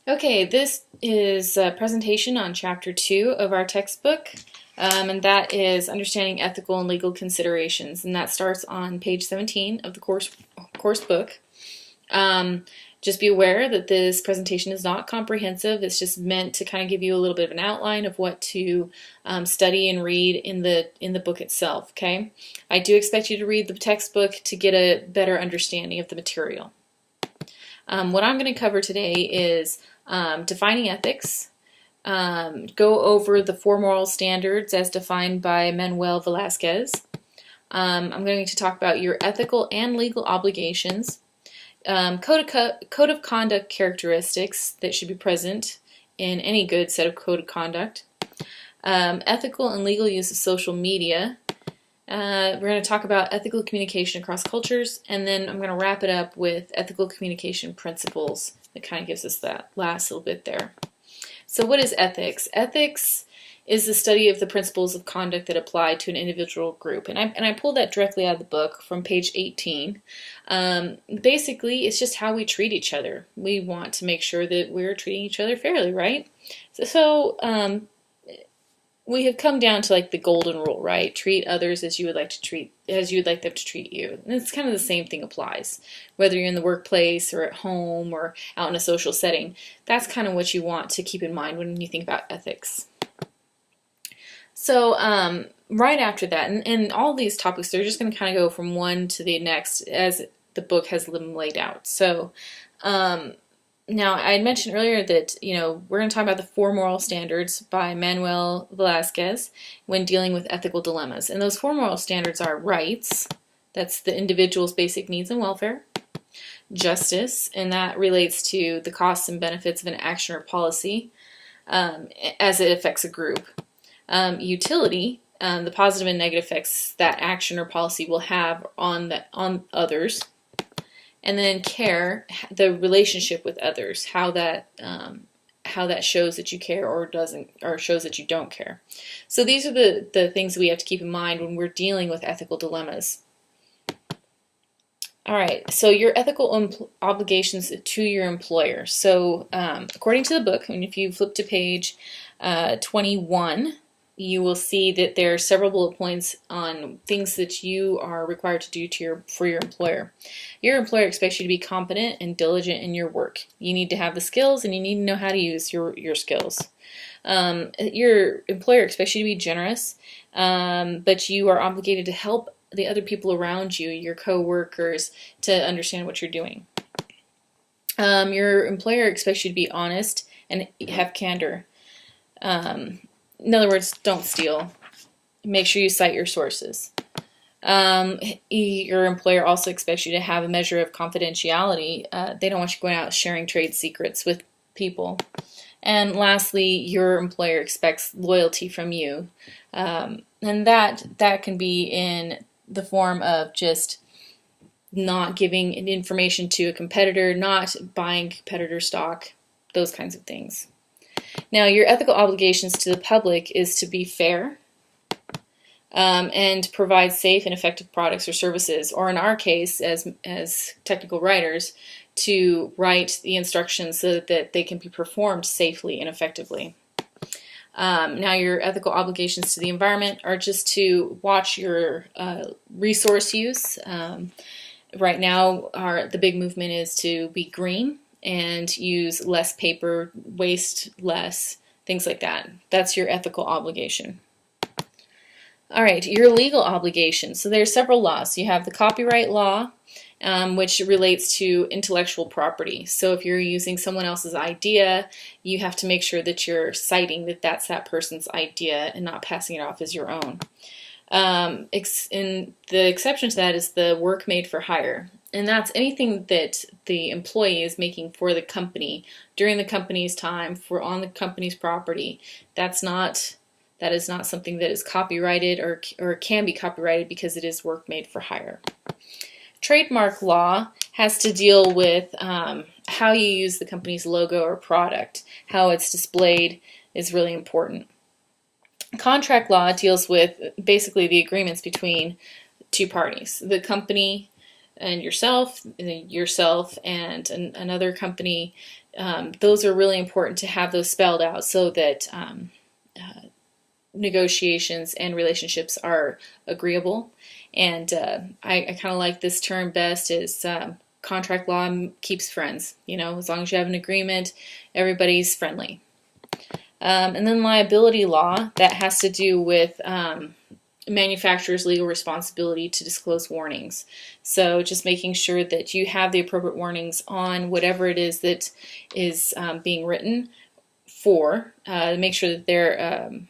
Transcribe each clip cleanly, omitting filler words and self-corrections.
Okay, this is a presentation on Chapter 2 of our textbook, and that is Understanding Ethical and Legal Considerations, and that starts on page 17 of the course book. Just be aware that this presentation is not comprehensive. It's just meant to kind of give you a little bit of an outline of what to study and read in the book itself. Okay, I do expect you to read the textbook to get a better understanding of the material. What I'm going to cover today is defining ethics, go over the four moral standards as defined by Manuel Velasquez. I'm going to talk about your ethical and legal obligations, code of conduct characteristics that should be present in any good set of code of conduct, ethical and legal use of social media. We're going to talk about ethical communication across cultures, and then I'm going to wrap it up with ethical communication principles. That kind of gives us that last little bit there. So what is ethics? Ethics is the study of the principles of conduct that apply to an individual group. And I pulled that directly out of the book from page 18. Basically, it's just how we treat each other. We want to make sure that we're treating each other fairly, right? So we have come down to like the golden rule, right? Treat others as you would like them to treat you. And it's kind of the same thing applies, whether you're in the workplace or at home or out in a social setting. That's kind of what you want to keep in mind when you think about ethics. So right after that, and all these topics, they're just going to kind of go from one to the next as the book has them laid out. So now, I had mentioned earlier that, we're going to talk about the four moral standards by Manuel Velasquez when dealing with ethical dilemmas. And those four moral standards are rights, that's the individual's basic needs and welfare; justice, and that relates to the costs and benefits of an action or policy as it affects a group; utility, the positive and negative effects that action or policy will have on others; and then care, the relationship with others, how that shows that you care or shows that you don't care. So these are the things we have to keep in mind when we're dealing with ethical dilemmas. All right, so your ethical obligations to your employer. So according to the book, and if you flip to page 21, you will see that there are several bullet points on things that you are required to do for your employer. Your employer expects you to be competent and diligent in your work. You need to have the skills, and you need to know how to use your skills. Your employer expects you to be generous, but you are obligated to help the other people around you, your co-workers, to understand what you're doing. Your employer expects you to be honest and have candor. In other words, don't steal. Make sure you cite your sources. Your employer also expects you to have a measure of confidentiality. They don't want you going out sharing trade secrets with people. And lastly, your employer expects loyalty from you. And that can be in the form of just not giving information to a competitor, not buying competitor stock, those kinds of things. Now, your ethical obligations to the public is to be fair and provide safe and effective products or services, or in our case, as technical writers, to write the instructions so that they can be performed safely and effectively. Now, your ethical obligations to the environment are just to watch your resource use. Right now, the big movement is to be green and use less paper, waste less, things like that. That's your ethical obligation. All right, your legal obligations. So there are several laws. You have the copyright law, which relates to intellectual property. So if you're using someone else's idea, you have to make sure that you're citing that that's that person's idea and not passing it off as your own. And the exception to that is the work made for hire. And that's anything that the employee is making for the company during the company's time on the company's property. That is not something that is copyrighted or can be copyrighted because it is work made for hire. Trademark law has to deal with how you use the company's logo or product. How it's displayed is really important. Contract law deals with basically the agreements between two parties, the company and yourself and another company, those are really important to have those spelled out so that negotiations and relationships are agreeable. And I kind of like this term best is contract law keeps friends. As long as you have an agreement, everybody's friendly. And then liability law, that has to do with manufacturer's legal responsibility to disclose warnings. So just making sure that you have the appropriate warnings on whatever it is that is being written for. Make sure that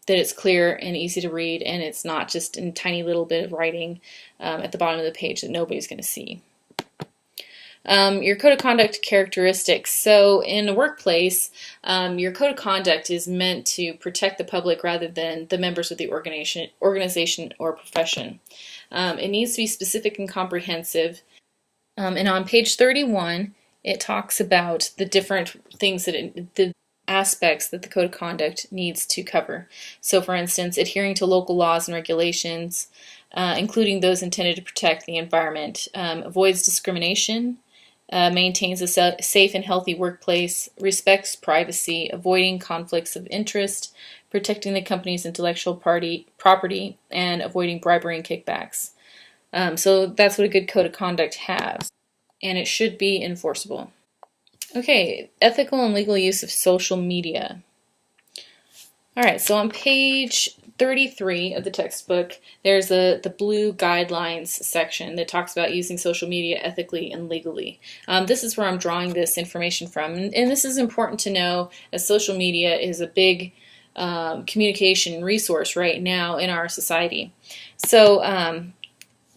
that it's clear and easy to read, and it's not just in a tiny little bit of writing at the bottom of the page that nobody's going to see. Your code of conduct characteristics. So in a workplace, your code of conduct is meant to protect the public rather than the members of the organization or profession. It needs to be specific and comprehensive. And on page 31, it talks about the different things the aspects that the code of conduct needs to cover. So for instance, adhering to local laws and regulations, including those intended to protect the environment, avoids discrimination, maintains a safe and healthy workplace, respects privacy, avoiding conflicts of interest, protecting the company's intellectual property, and avoiding bribery and kickbacks. So that's what a good code of conduct has, and it should be enforceable. Okay, ethical and legal use of social media. All right, so on page 33 of the textbook, there's the blue guidelines section that talks about using social media ethically and legally. This is where I'm drawing this information from, and this is important to know as social media is a big communication resource right now in our society. So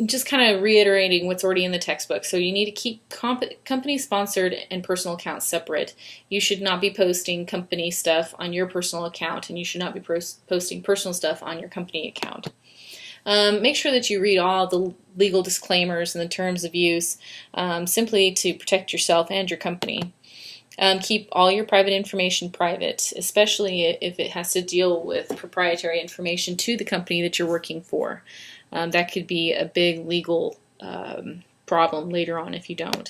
just kind of reiterating what's already in the textbook. So you need to keep company-sponsored and personal accounts separate. You should not be posting company stuff on your personal account, and you should not be posting personal stuff on your company account. Make sure that you read all the legal disclaimers and the terms of use simply to protect yourself and your company. Keep all your private information private, especially if it has to deal with proprietary information to the company that you're working for. That could be a big legal problem later on if you don't.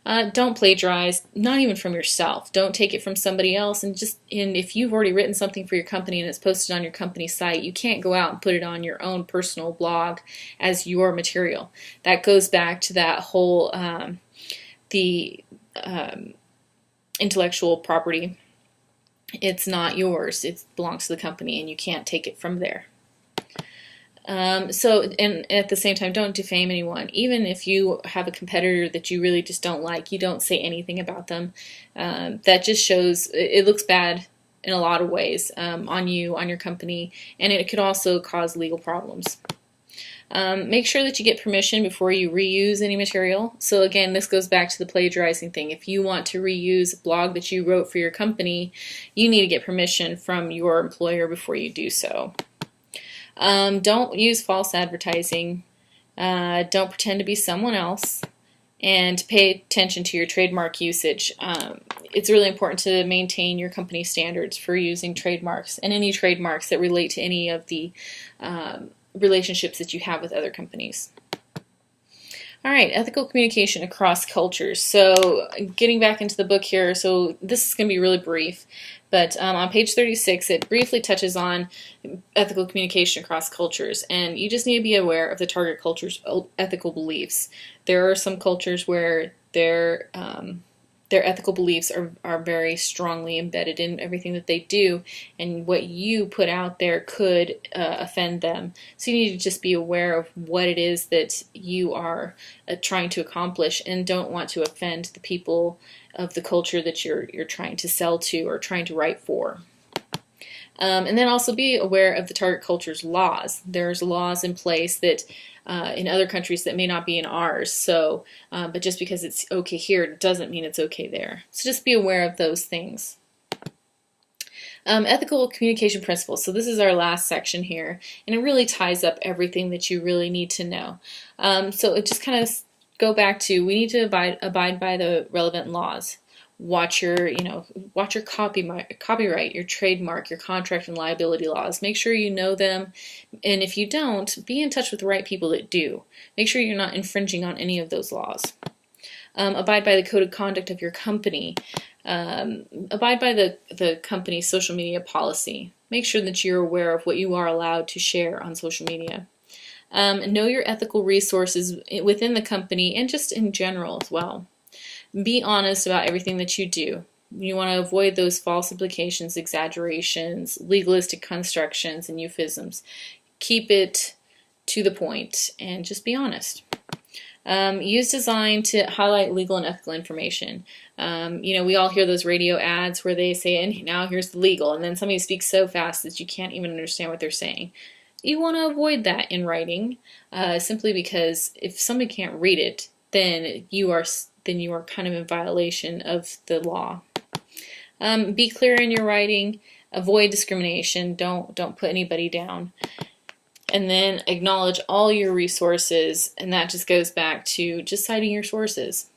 Don't plagiarize, not even from yourself. Don't take it from somebody else. And if you've already written something for your company and it's posted on your company site, you can't go out and put it on your own personal blog as your material. That goes back to that whole intellectual property. It's not yours. It belongs to the company, and you can't take it from there. And at the same time, don't defame anyone. Even if you have a competitor that you really just don't like, you don't say anything about them. That just shows, it looks bad in a lot of ways on you, on your company, and it could also cause legal problems. Make sure that you get permission before you reuse any material. So again, this goes back to the plagiarizing thing. If you want to reuse a blog that you wrote for your company, you need to get permission from your employer before you do so. Don't use false advertising. Don't pretend to be someone else. And pay attention to your trademark usage. It's really important to maintain your company standards for using trademarks and any trademarks that relate to any of the relationships that you have with other companies. All right, ethical communication across cultures. So getting back into the book here, so this is going to be really brief, but on page 36 it briefly touches on ethical communication across cultures, and you just need to be aware of the target culture's ethical beliefs. There are some cultures where their ethical beliefs are very strongly embedded in everything that they do, and what you put out there could offend them. So you need to just be aware of what it is that you are trying to accomplish, and don't want to offend the people of the culture that you're trying to sell to or trying to write for. And then also be aware of the target culture's laws. There's laws in place that in other countries that may not be in ours. So, but just because it's okay here doesn't mean it's okay there. So just be aware of those things. Ethical communication principles. So this is our last section here, and it really ties up everything that you really need to know. So it just kind of go back to, we need to abide by the relevant laws. Watch your copyright, your trademark, your contract and liability laws. Make sure you know them, and if you don't, be in touch with the right people that do. Make sure you're not infringing on any of those laws. Abide by the code of conduct of your company. Abide by the company's social media policy. Make sure that you're aware of what you are allowed to share on social media. Know your ethical resources within the company and just in general as well. Be honest about everything that you do. You want to avoid those false implications, exaggerations, legalistic constructions, and euphemisms. Keep it to the point and just be honest. Use design to highlight legal and ethical information. We all hear those radio ads where they say, and now here's the legal, and then somebody speaks so fast that you can't even understand what they're saying. You want to avoid that in writing, simply because if somebody can't read it, then you are kind of in violation of the law. Be clear in your writing. Avoid discrimination. Don't put anybody down. And then acknowledge all your resources, and that just goes back to just citing your sources.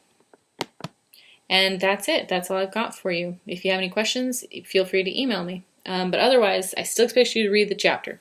And that's it. That's all I've got for you. If you have any questions, feel free to email me. But otherwise, I still expect you to read the chapter.